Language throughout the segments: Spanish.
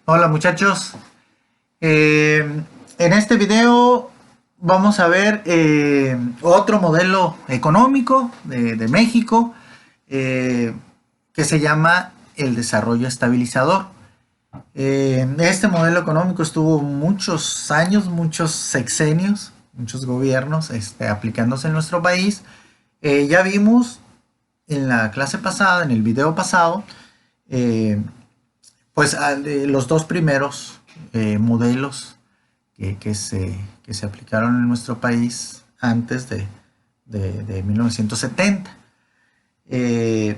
Hola muchachos. En este video vamos a ver otro modelo económico de México eh, que se llama el desarrollo estabilizador. Este modelo económico estuvo muchos años, muchos sexenios, muchos gobiernos aplicándose en nuestro país. Ya vimos en la clase pasada, en el video pasado, eh, pues los dos primeros modelos que se aplicaron en nuestro país antes de 1970, eh,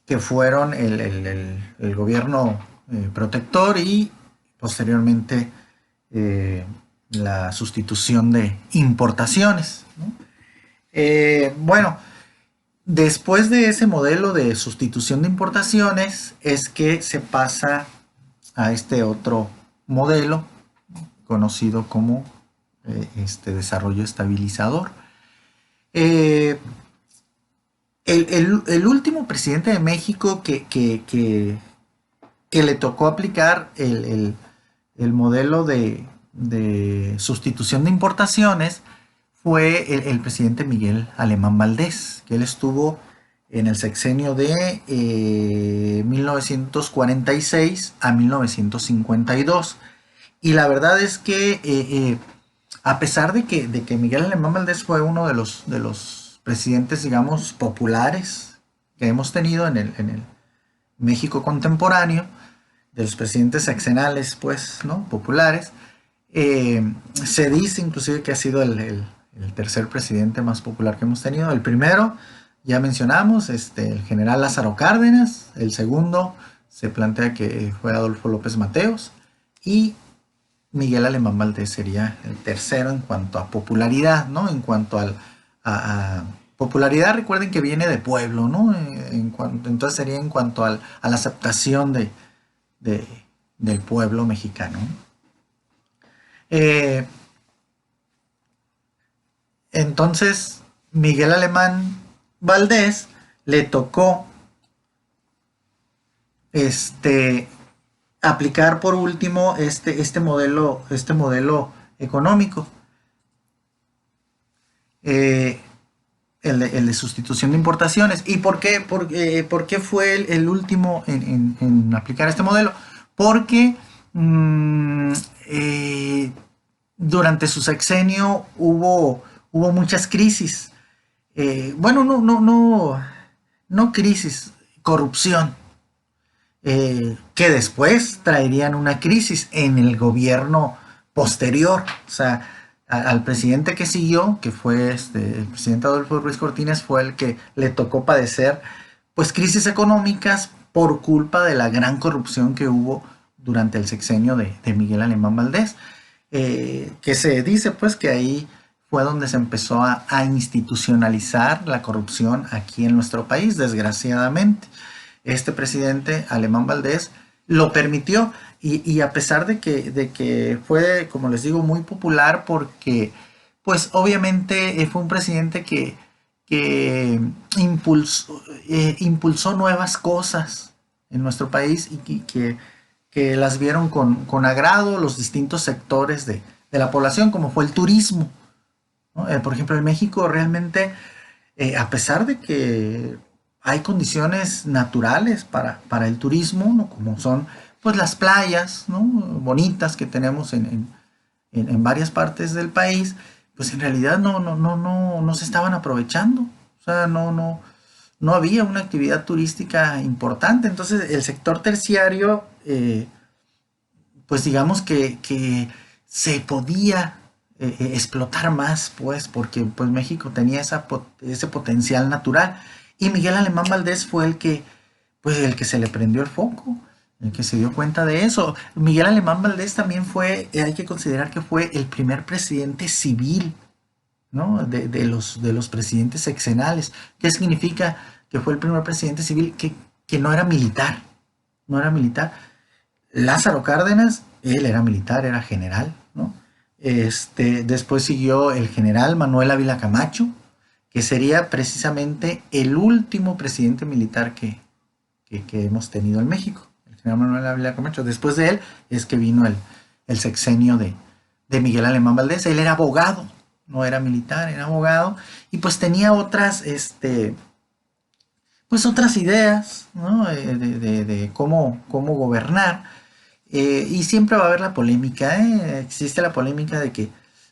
que fueron el gobierno protector y posteriormente la sustitución de importaciones, ¿no? Bueno, después de ese modelo de sustitución de importaciones es que se pasa a este otro modelo conocido como desarrollo estabilizador. Eh, el último presidente de México que le tocó aplicar el modelo de sustitución de importaciones fue el presidente Miguel Alemán Valdés, que él estuvo en el sexenio de 1946 a 1952. Y la verdad es que a pesar de que Miguel Alemán Valdés fue uno de los presidentes, digamos, populares que hemos tenido en el México contemporáneo, de los presidentes sexenales, pues, ¿no? Populares, se dice inclusive que ha sido el tercer presidente más popular que hemos tenido. El primero, ya mencionamos, el general Lázaro Cárdenas. El segundo se plantea que fue Adolfo López Mateos. Y Miguel Alemán Valdés sería el tercero en cuanto a popularidad, ¿no? En cuanto a popularidad, recuerden que viene de pueblo, ¿no? Entonces sería en cuanto a la aceptación de, del pueblo mexicano. Eh, entonces, Miguel Alemán Valdés le tocó aplicar por último este modelo económico, eh, el de sustitución de importaciones. ¿Y por qué fue el último en aplicar este modelo? Porque durante su sexenio hubo muchas crisis. Bueno, no crisis, corrupción, que después traerían una crisis en el gobierno posterior. O sea, al presidente que siguió, que fue el presidente Adolfo Ruiz Cortines, fue el que le tocó padecer pues crisis económicas por culpa de la gran corrupción que hubo durante el sexenio de Miguel Alemán Valdés, que se dice pues que ahí fue donde se empezó a institucionalizar la corrupción aquí en nuestro país, desgraciadamente. Este presidente Alemán Valdés lo permitió y a pesar de que fue, como les digo, muy popular porque pues obviamente fue un presidente que impulsó nuevas cosas en nuestro país y que las vieron con agrado los distintos sectores de la población, como fue el turismo, ¿no? Por ejemplo, en México realmente, a pesar de que hay condiciones naturales para el turismo, ¿no? Como son pues las playas, ¿no? Bonitas que tenemos en varias partes del país, pues en realidad no se estaban aprovechando. O sea, no había una actividad turística importante. Entonces el sector terciario, pues digamos que se podía explotar más, pues, porque pues México tenía ese potencial natural. Y Miguel Alemán Valdés fue pues, el que se le prendió el foco, el que se dio cuenta de eso. Miguel Alemán Valdés también fue, hay que considerar que fue el primer presidente civil, ¿no? De los presidentes sexenales. ¿Qué significa que fue el primer presidente civil que no era militar? No era militar. Lázaro Cárdenas, él era militar, era general, ¿no? Después siguió el general Manuel Ávila Camacho, que sería precisamente el último presidente militar que hemos tenido en México, general Manuel Ávila Camacho. Después de él es que vino el sexenio de Miguel Alemán Valdés. Él era abogado, no era militar, era abogado, y pues tenía otras, pues otras ideas, ¿no? De cómo gobernar. Y siempre va a haber la polémica, ¿eh? Existe la polémica de que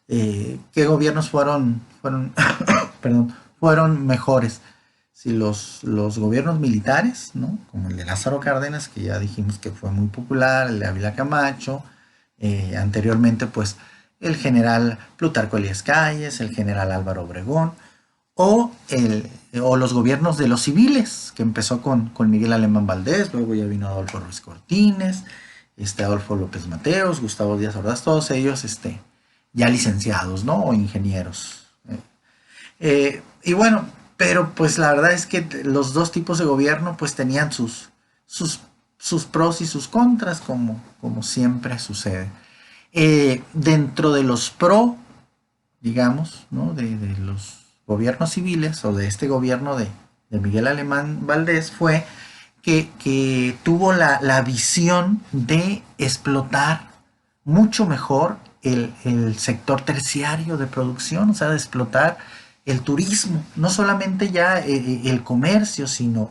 qué gobiernos perdón, fueron mejores. Si los gobiernos militares, ¿no? Como el de Lázaro Cárdenas, que ya dijimos que fue muy popular, el de Ávila Camacho, anteriormente pues el general Plutarco Elías Calles, el general Álvaro Obregón, o, o los gobiernos de los civiles, que empezó con Miguel Alemán Valdés, luego ya vino Adolfo Ruiz Cortines, Adolfo López Mateos, Gustavo Díaz Ordaz, todos ellos ya licenciados, ¿no? O ingenieros. Y bueno, pero pues la verdad es que los dos tipos de gobierno pues tenían sus pros y sus contras, como siempre sucede. Dentro de los pro, digamos, ¿no? de los gobiernos civiles o de este gobierno de Miguel Alemán Valdés fue que tuvo la visión de explotar mucho mejor el sector terciario de producción, o sea, de explotar el turismo, no solamente ya el comercio, sino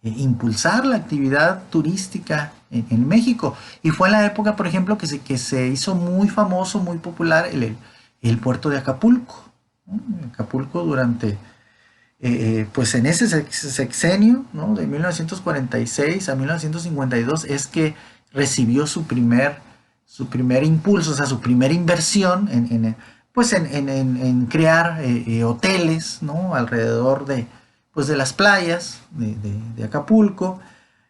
impulsar la actividad turística en México. Y fue en la época, por ejemplo, que se hizo muy famoso, muy popular el puerto de Acapulco, ¿no? Acapulco durante, pues en ese sexenio, ¿no? De 1946 a 1952 es que recibió su primer impulso, o sea, su primera inversión pues en crear hoteles, ¿no? Alrededor pues de las playas de Acapulco,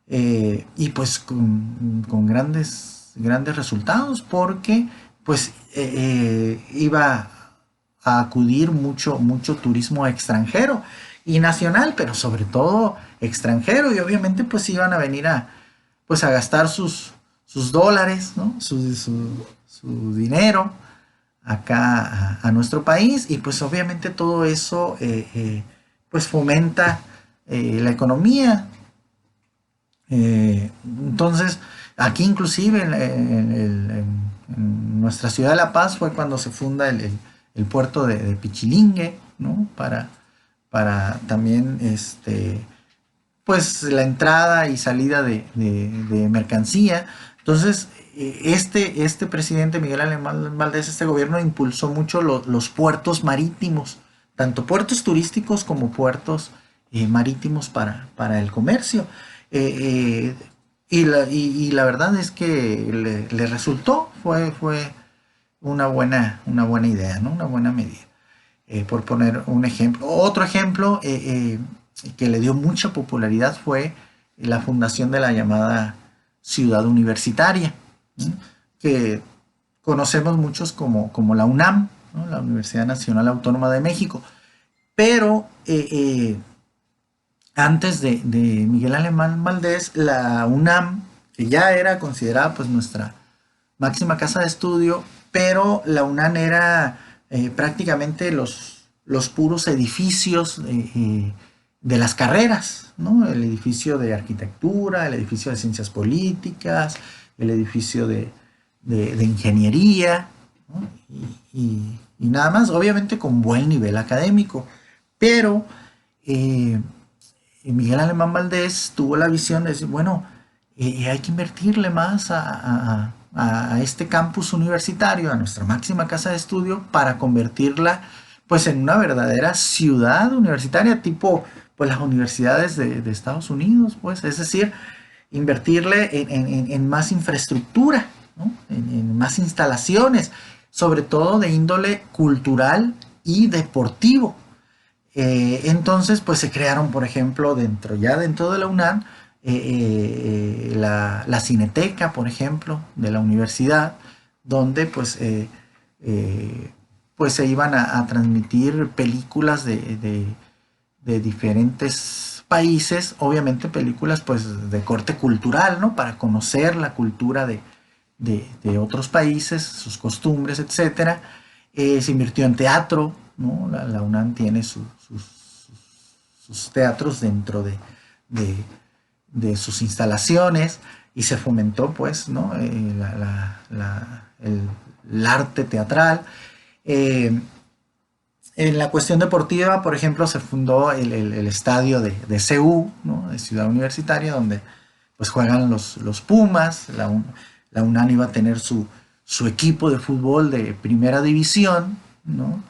y pues con grandes resultados, porque pues iba a acudir mucho turismo extranjero y nacional, pero sobre todo extranjero, y obviamente pues iban a venir pues a gastar sus dólares, ¿no? Su dinero acá a nuestro país, y pues obviamente todo eso pues fomenta la economía. Entonces, aquí inclusive en nuestra ciudad de La Paz fue cuando se funda el puerto de Pichilingue, ¿no? Para también pues la entrada y salida de mercancía. Entonces, este presidente Miguel Alemán Valdés, este gobierno impulsó mucho los puertos marítimos, tanto puertos turísticos como puertos marítimos para el comercio. Eh, y la verdad es que le resultó, fue una buena idea, ¿no? Una buena medida. Por poner un ejemplo. Otro ejemplo que le dio mucha popularidad fue la fundación de la llamada Ciudad Universitaria, ¿no? Que conocemos muchos como la UNAM, ¿no? La Universidad Nacional Autónoma de México. Pero antes de Miguel Alemán Valdés, la UNAM, que ya era considerada pues nuestra máxima casa de estudio, pero la UNAM era prácticamente los puros edificios de las carreras, ¿no? El edificio de arquitectura, el edificio de ciencias políticas, el edificio de ingeniería, ¿no? Y nada más, obviamente con buen nivel académico, pero Miguel Alemán Valdés tuvo la visión de decir, bueno, hay que invertirle más a este campus universitario, a nuestra máxima casa de estudio, para convertirla pues en una verdadera ciudad universitaria, tipo pues las universidades de Estados Unidos, pues, es decir, invertirle en más infraestructura, ¿no? En más instalaciones, sobre todo de índole cultural y deportivo. Entonces, pues se crearon, por ejemplo, dentro de la UNAM, la Cineteca, por ejemplo, de la universidad, donde pues se iban a transmitir películas de diferentes países, obviamente películas pues de corte cultural, ¿no? Para conocer la cultura de otros países, sus costumbres, etcétera. Se invirtió en teatro, ¿no? La UNAM tiene sus teatros dentro de sus instalaciones, y se fomentó, pues, ¿no? El arte teatral. Eh, en la cuestión deportiva, por ejemplo, se fundó el estadio de CU, ¿no? De Ciudad Universitaria, donde pues juegan los Pumas. La UNAM iba a tener su equipo de fútbol de primera división, ¿no?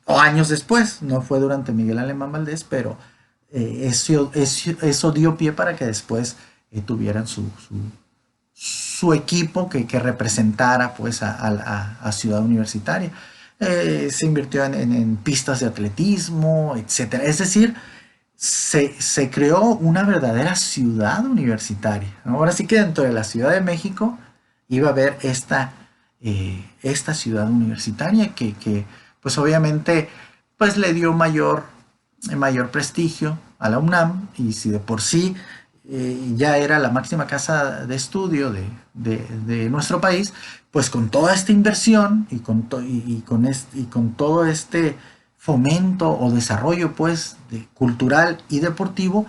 O años después, no fue durante Miguel Alemán Valdés, pero eso dio pie para que después tuvieran su equipo que representara pues a Ciudad Universitaria. Se invirtió en pistas de atletismo, etcétera. Es decir, se creó una verdadera ciudad universitaria, ¿no? Ahora sí que dentro de la Ciudad de México iba a haber esta ciudad universitaria que pues obviamente pues le dio mayor prestigio a la UNAM, y si de por sí ya era la máxima casa de estudio de nuestro país, pues con toda esta inversión y con todo este fomento o desarrollo pues cultural y deportivo,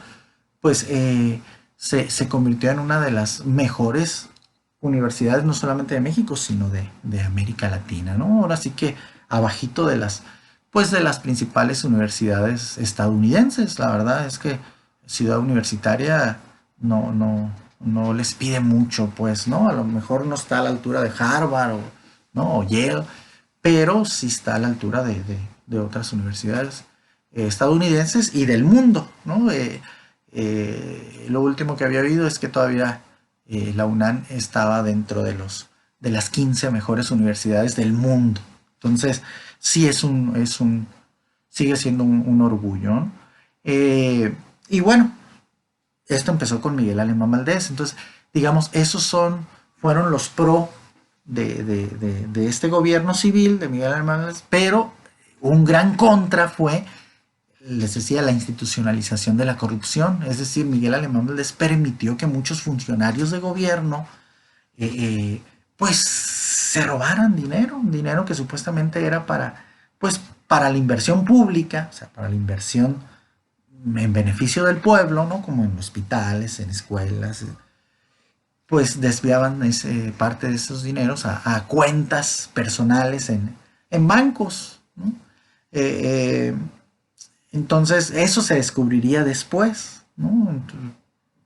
pues se convirtió en una de las mejores universidades no solamente de México, sino de América Latina, ¿no? Ahora sí que abajito pues de las principales universidades estadounidenses. La verdad es que Ciudad Universitaria no les pide mucho, pues, ¿no? A lo mejor no está a la altura de Harvard ¿no? O Yale, pero sí está a la altura de otras universidades estadounidenses y del mundo, ¿no? Lo último que había oído es que todavía la UNAM estaba dentro de las 15 mejores universidades del mundo. Entonces, sí sigue siendo un orgullo, ¿no? Y bueno, esto empezó con Miguel Alemán Valdés. Entonces, digamos, fueron los pro de este gobierno civil de Miguel Alemán Valdés, pero un gran contra fue, les decía, la institucionalización de la corrupción. Es decir, Miguel Alemán Valdés permitió que muchos funcionarios de gobierno pues se robaran dinero que supuestamente era pues, para la inversión pública, o sea, para la inversión en beneficio del pueblo, ¿no? Como en hospitales, en escuelas, pues desviaban parte de esos dineros a cuentas personales en bancos, ¿no? Eh, eh, entonces, eso se descubriría después, ¿no?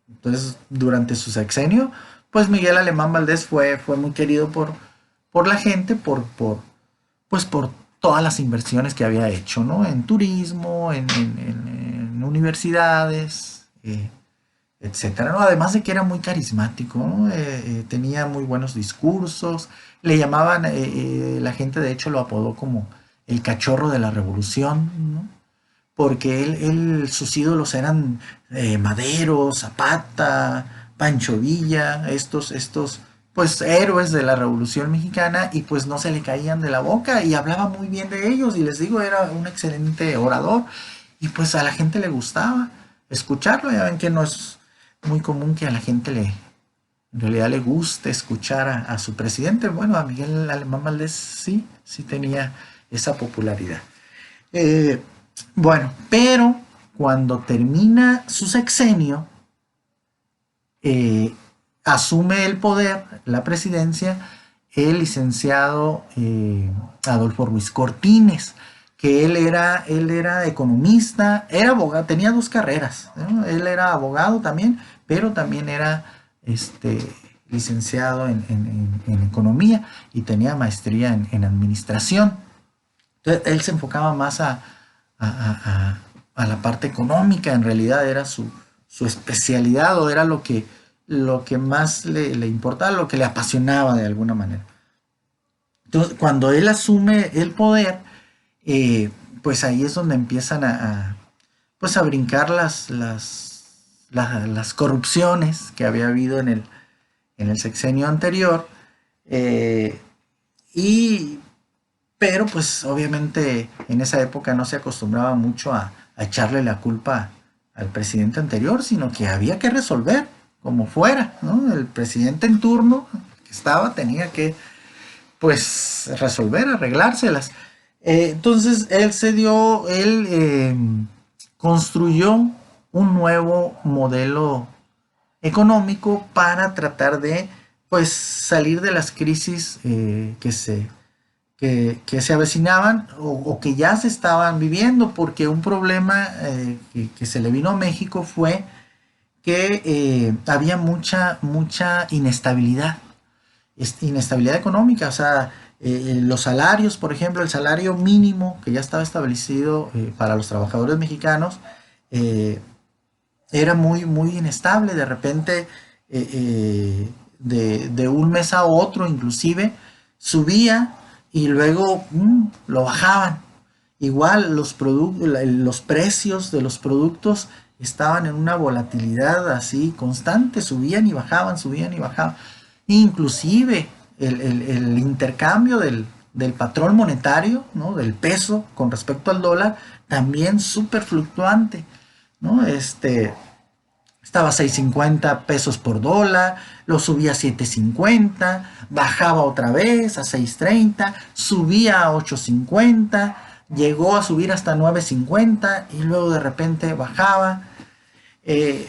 Entonces, durante su sexenio, pues Miguel Alemán Valdés fue muy querido por la gente, pues por todas las inversiones que había hecho, ¿no? En turismo, en universidades, etcétera, ¿no? Además de que era muy carismático, ¿no? Tenía muy buenos discursos, le llamaban, la gente de hecho lo apodó como el cachorro de la revolución, ¿no? Porque sus ídolos eran Madero, Zapata, Pancho Villa, estos pues héroes de la Revolución Mexicana, y pues no se le caían de la boca y hablaba muy bien de ellos, y les digo, era un excelente orador, y pues a la gente le gustaba escucharlo. Ya ven que no es muy común que a la gente en realidad le guste escuchar a su presidente. Bueno, a Miguel Alemán Valdés sí tenía esa popularidad. Eh, bueno, pero cuando termina su sexenio, eh, asume el poder, la presidencia, el licenciado Adolfo Ruiz Cortines, que él era economista, era abogado, tenía dos carreras, ¿no? Él era abogado también, pero también era licenciado en economía y tenía maestría en administración. Entonces, él se enfocaba más a la parte económica. En realidad era su especialidad, o era lo que más le importaba, lo que le apasionaba de alguna manera. Entonces, cuando él asume el poder, pues ahí es donde empiezan pues a brincar las corrupciones que había habido en el sexenio anterior. eh, y pero pues obviamente en esa época no se acostumbraba mucho a echarle la culpa al presidente anterior, sino que había que resolver como fuera, ¿no? El presidente en turno que estaba tenía que pues resolver, arreglárselas. Entonces él construyó un nuevo modelo económico para tratar de pues salir de las crisis que se avecinaban o que ya se estaban viviendo, porque un problema que se le vino a México fue que había mucha inestabilidad, inestabilidad económica, o sea, los salarios, por ejemplo, el salario mínimo que ya estaba establecido para los trabajadores mexicanos, eh, era muy inestable, de repente, de un mes a otro inclusive, subía y luego lo bajaban. Igual los precios de los productos estaban en una volatilidad así constante, subían y bajaban, subían y bajaban. Inclusive el intercambio del patrón monetario, ¿no? Del peso con respecto al dólar, también súper fluctuante, ¿no? Estaba a 6.50 pesos por dólar, lo subía a 7.50, bajaba otra vez a 6.30, subía a 8.50, llegó a subir hasta 9.50 y luego de repente bajaba. Eh,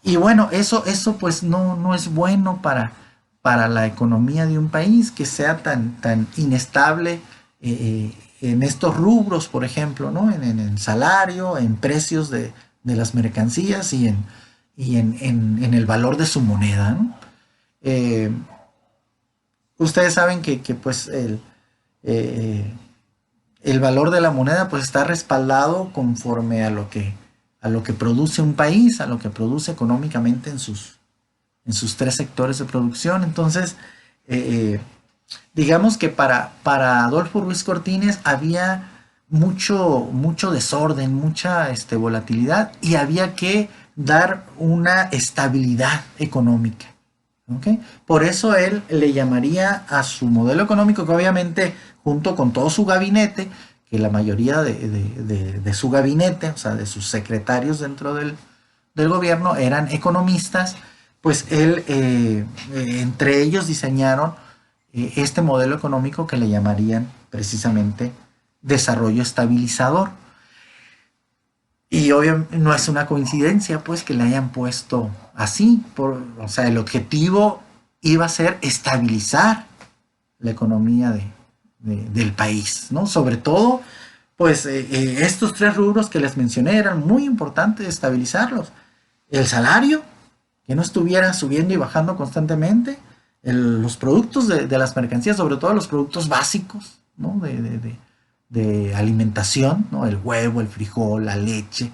y bueno, eso pues no es bueno para la economía de un país que sea tan inestable en estos rubros, por ejemplo, ¿no? En el salario, en precios de las mercancías y en el valor de su moneda, ¿no? Eh, Ustedes saben que pues eh, el valor de la moneda pues está respaldado conforme a lo que produce un país, a lo que produce económicamente en sus tres sectores de producción. Entonces, eh, digamos que para Adolfo Ruiz Cortines había mucho desorden, mucha volatilidad y había que dar una estabilidad económica. ¿Ok? Por eso él le llamaría a su modelo económico, que obviamente junto con todo su gabinete, que la mayoría de su gabinete, o sea, de sus secretarios dentro del gobierno eran economistas, pues él, entre ellos diseñaron este modelo económico que le llamarían precisamente desarrollo estabilizador. Y obviamente no es una coincidencia, pues, que le hayan puesto así. O sea, el objetivo iba a ser estabilizar la economía del país, ¿no? Sobre todo, pues, estos tres rubros que les mencioné eran muy importantes estabilizarlos. El salario, que no estuviera subiendo y bajando constantemente. Los productos de las mercancías, sobre todo los productos básicos, ¿no? De alimentación, ¿no? El huevo, el frijol, la leche,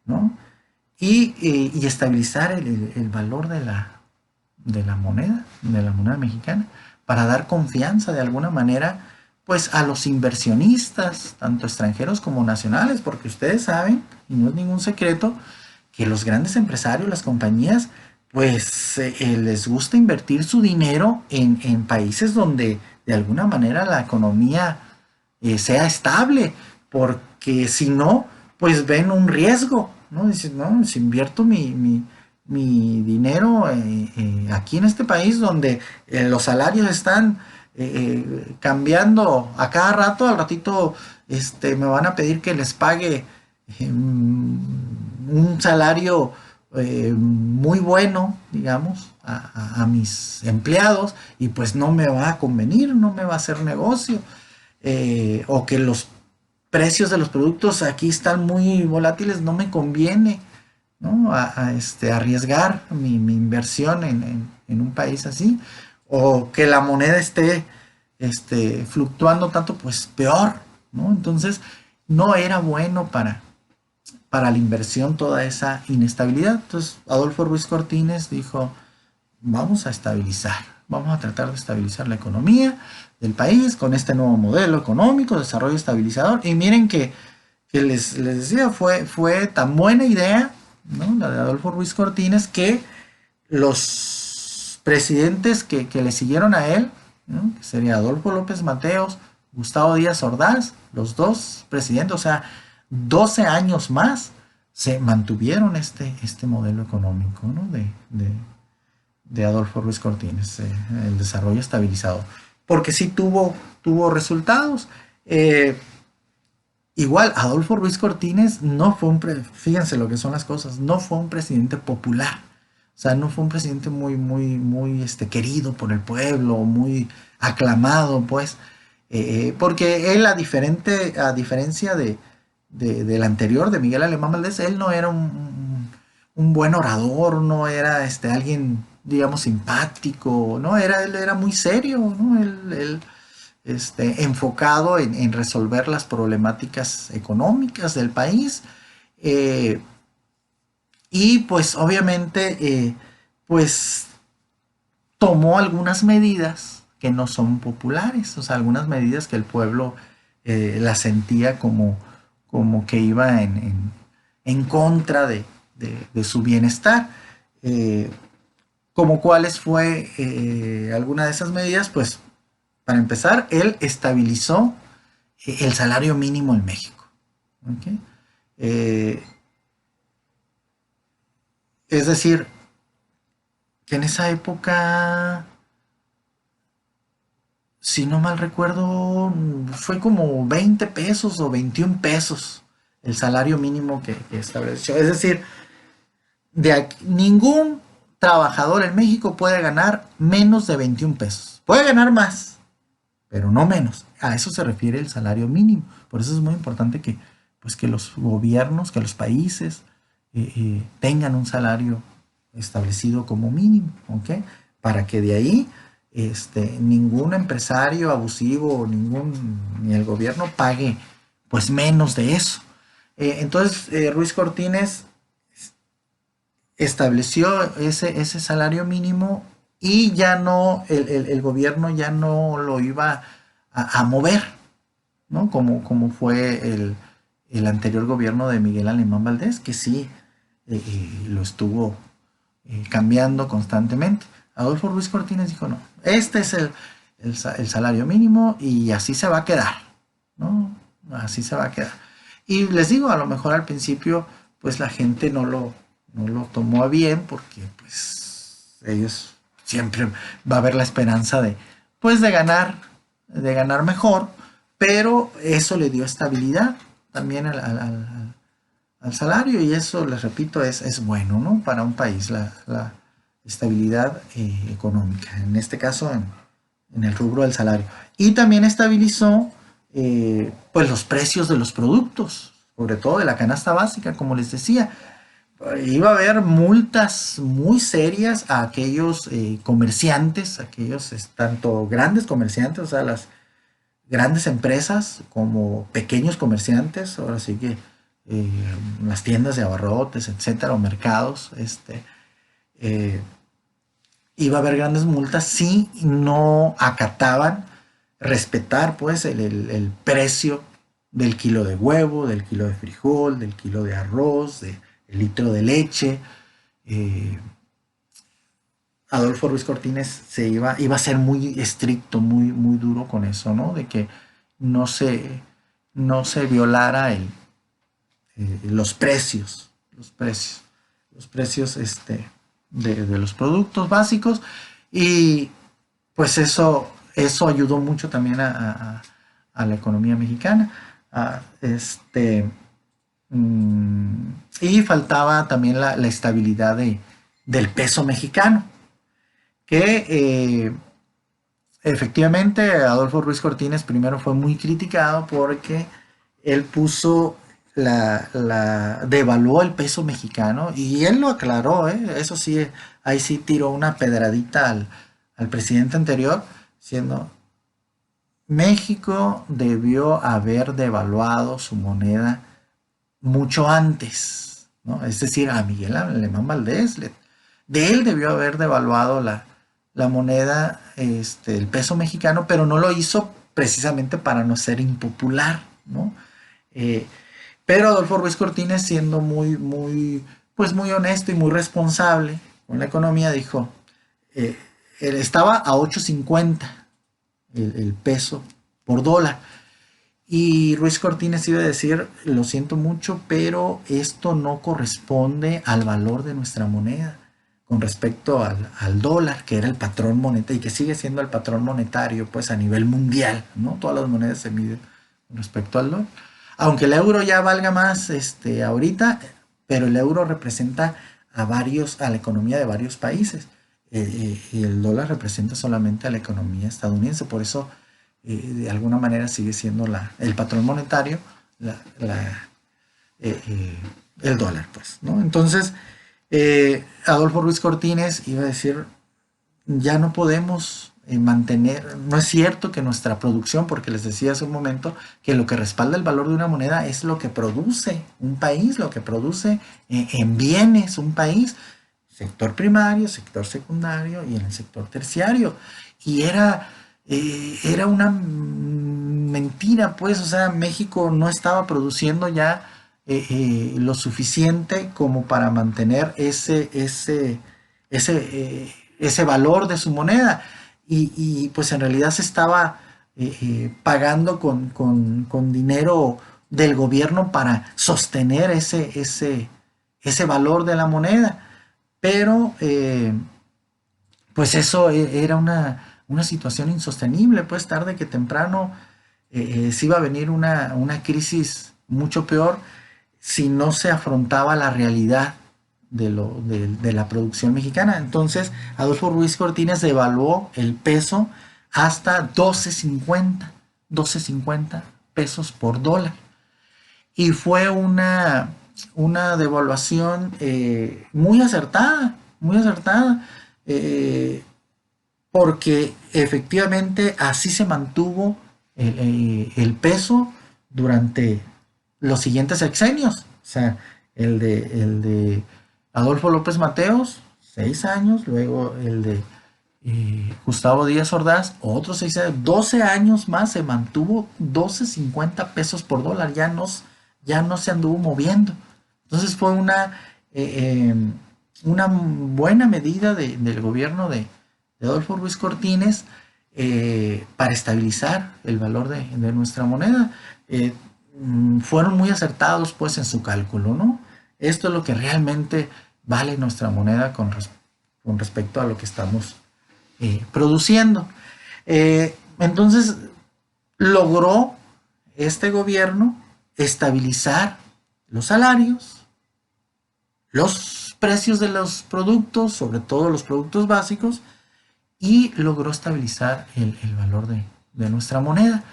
¿no? Y estabilizar el valor de la moneda mexicana, para dar confianza de alguna manera, pues a los inversionistas, tanto extranjeros como nacionales, porque ustedes saben, y no es ningún secreto, que los grandes empresarios, las compañías, pues les gusta invertir su dinero en países donde de alguna manera la economía sea estable, porque si no, pues ven un riesgo, ¿no? Dicen, no, si invierto mi dinero aquí en este país donde los salarios están cambiando a cada rato, al ratito me van a pedir que les pague un salario muy bueno, digamos, a mis empleados, y pues no me va a convenir, no me va a hacer negocio, o que los precios de los productos aquí están muy volátiles, no me conviene, ¿no? Arriesgar mi inversión en un país así, o que la moneda esté fluctuando tanto, pues peor, ¿no? Entonces, no era bueno para la inversión toda esa inestabilidad. Entonces, Adolfo Ruiz Cortines dijo, vamos a tratar de estabilizar la economía del país con este nuevo modelo económico, desarrollo estabilizador. Y miren que les decía, fue tan buena idea, ¿no? La de Adolfo Ruiz Cortines, que los presidentes que le siguieron a él, ¿no? Que sería Adolfo López Mateos, Gustavo Díaz Ordaz, los dos presidentes, o sea, 12 años más, se mantuvieron este modelo económico, ¿no? de Adolfo Ruiz Cortines, el desarrollo estabilizado, porque sí tuvo resultados. igual, Adolfo Ruiz Cortines no fue fíjense lo que son las cosas, no fue un presidente popular. O sea, no fue un presidente muy querido por el pueblo, muy aclamado, pues. Porque él, a diferencia del anterior, de Miguel Alemán Valdés, él no era un buen orador, no era alguien, digamos, simpático, ¿no? Él era muy serio, ¿no? Enfocado en resolver las problemáticas económicas del país. eh, y pues obviamente, pues tomó algunas medidas que no son populares, o sea, algunas medidas que el pueblo las sentía como que iba en contra de su bienestar. Eh, como cuáles fue alguna de esas medidas, pues para empezar, él estabilizó el salario mínimo en México. ¿Ok? Eh, es decir, que en esa época, si no mal recuerdo, fue como 20 pesos o 21 pesos el salario mínimo que estableció. Es decir, ningún trabajador en México puede ganar menos de 21 pesos. Puede ganar más, pero no menos. A eso se refiere el salario mínimo. Por eso es muy importante pues, que los gobiernos, que los países tengan un salario establecido como mínimo, ¿ok? Para que de ahí ningún empresario abusivo, ni el gobierno pague pues menos de eso. Entonces, Ruiz Cortines estableció ese salario mínimo y ya no, el gobierno ya no lo iba a mover, ¿no? Como fue el anterior gobierno de Miguel Alemán Valdés, que sí lo estuvo cambiando constantemente. Adolfo Ruiz Cortines dijo, no, este es el salario mínimo y así se va a quedar, ¿no? Así se va a quedar. Y les digo, a lo mejor al principio, pues la gente no lo tomó a bien porque pues ellos siempre va a haber la esperanza pues de ganar mejor, pero eso le dio estabilidad también al salario y eso, les repito, es bueno, ¿no? Para un país, la estabilidad económica, en este caso en el rubro del salario. Y también estabilizó pues los precios de los productos, sobre todo de la canasta básica, como les decía. Iba a haber multas muy serias a aquellos comerciantes, aquellos tanto grandes comerciantes, o sea, las grandes empresas como pequeños comerciantes, ahora sí que eh, las tiendas de abarrotes, etcétera, o mercados, eh, iba a haber grandes multas si no acataban, respetar pues el precio del kilo de huevo, del kilo de frijol, del kilo de arroz, del litro de leche. Eh, Adolfo Ruiz Cortines iba a ser muy estricto, muy duro con eso, ¿no? De que no se, no se violara los precios de los productos básicos. Y pues eso ayudó mucho también a la economía mexicana. A, y faltaba también la estabilidad del peso mexicano, que efectivamente Adolfo Ruiz Cortines primero fue muy criticado porque él devaluó el peso mexicano y él lo aclaró, eso sí, ahí sí tiró una pedradita al presidente anterior, diciendo, México debió haber devaluado su moneda mucho antes, ¿no? Es decir, a Miguel Alemán Valdés, de él debió haber devaluado la moneda, el peso mexicano, pero no lo hizo precisamente para no ser impopular, ¿no? Eh, pero Adolfo Ruiz Cortines, siendo pues muy honesto y muy responsable con la economía, dijo, él estaba a 8.50 el peso por dólar. Y Ruiz Cortines iba a decir, lo siento mucho, pero esto no corresponde al valor de nuestra moneda con respecto al dólar, que era el patrón monetario y que sigue siendo el patrón monetario pues a nivel mundial, ¿no? Todas las monedas se miden con respecto al dólar. Aunque el euro ya valga más ahorita, pero el euro representa a la economía de varios países. Y el dólar representa solamente a la economía estadounidense. Por eso, de alguna manera, sigue siendo el patrón monetario, la, la, el dólar, pues, ¿no? Entonces, Adolfo Ruiz Cortines iba a decir, ya no podemos mantener, no es cierto que nuestra producción, porque les decía hace un momento que lo que respalda el valor de una moneda es lo que produce un país, lo que produce en bienes un país, sector primario, sector secundario y en el sector terciario. Y era una mentira, pues, o sea, México no estaba produciendo ya lo suficiente como para mantener ese valor de su moneda. Pues en realidad se estaba pagando con dinero del gobierno para sostener ese valor de la moneda. Pero pues eso era una situación insostenible, pues tarde que temprano se iba a venir una crisis mucho peor si no se afrontaba la realidad de la producción mexicana. Entonces, Adolfo Ruiz Cortines devaluó el peso hasta 12.50 pesos por dólar. Y fue una devaluación muy acertada, porque efectivamente así se mantuvo el peso durante los siguientes sexenios. O sea, el de Adolfo López Mateos, 6 años, luego el de Gustavo Díaz Ordaz, otros 6 años, 12 años más se mantuvo 12.50 pesos por dólar, ya no se anduvo moviendo. Entonces fue una buena medida del gobierno de Adolfo Ruiz Cortines para estabilizar el valor de nuestra moneda. Fueron muy acertados pues en su cálculo, ¿no? Esto es lo que realmente vale nuestra moneda con respecto a lo que estamos produciendo. Entonces logró este gobierno estabilizar los salarios, los precios de los productos, sobre todo los productos básicos, y logró estabilizar el valor de nuestra moneda.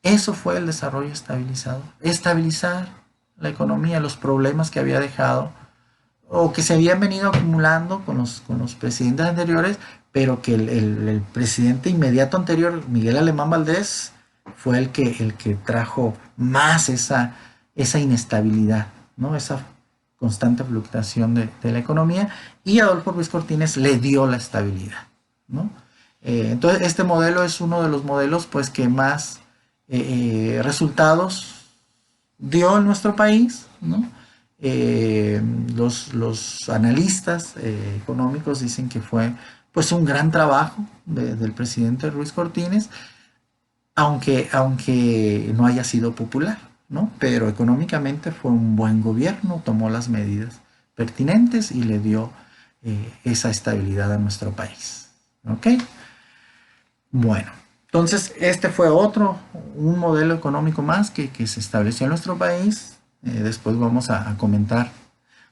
Eso fue el desarrollo estabilizado. Estabilizar la economía, los problemas que había dejado o que se habían venido acumulando con los presidentes anteriores, pero que el presidente inmediato anterior, Miguel Alemán Valdés, fue el que trajo más esa inestabilidad, ¿no? Esa constante fluctuación de la economía, y Adolfo Ruiz Cortines le dio la estabilidad, ¿no? Entonces este modelo es uno de los modelos pues que más resultados dio en nuestro país, ¿no? Los analistas económicos dicen que fue pues un gran trabajo del presidente Ruiz Cortines, aunque no haya sido popular, ¿no? Pero económicamente fue un buen gobierno, tomó las medidas pertinentes y le dio esa estabilidad a nuestro país. ¿Ok? Bueno, entonces este fue un modelo económico más que se estableció en nuestro país. Después vamos a comentar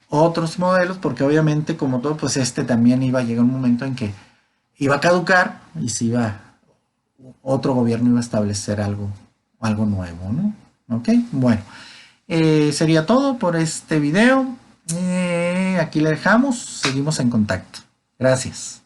otros modelos, porque obviamente como todo, pues también iba a llegar un momento en que iba a caducar y otro gobierno iba a establecer algo nuevo, ¿no? Ok, bueno, sería todo por este video. Aquí le dejamos, seguimos en contacto. Gracias.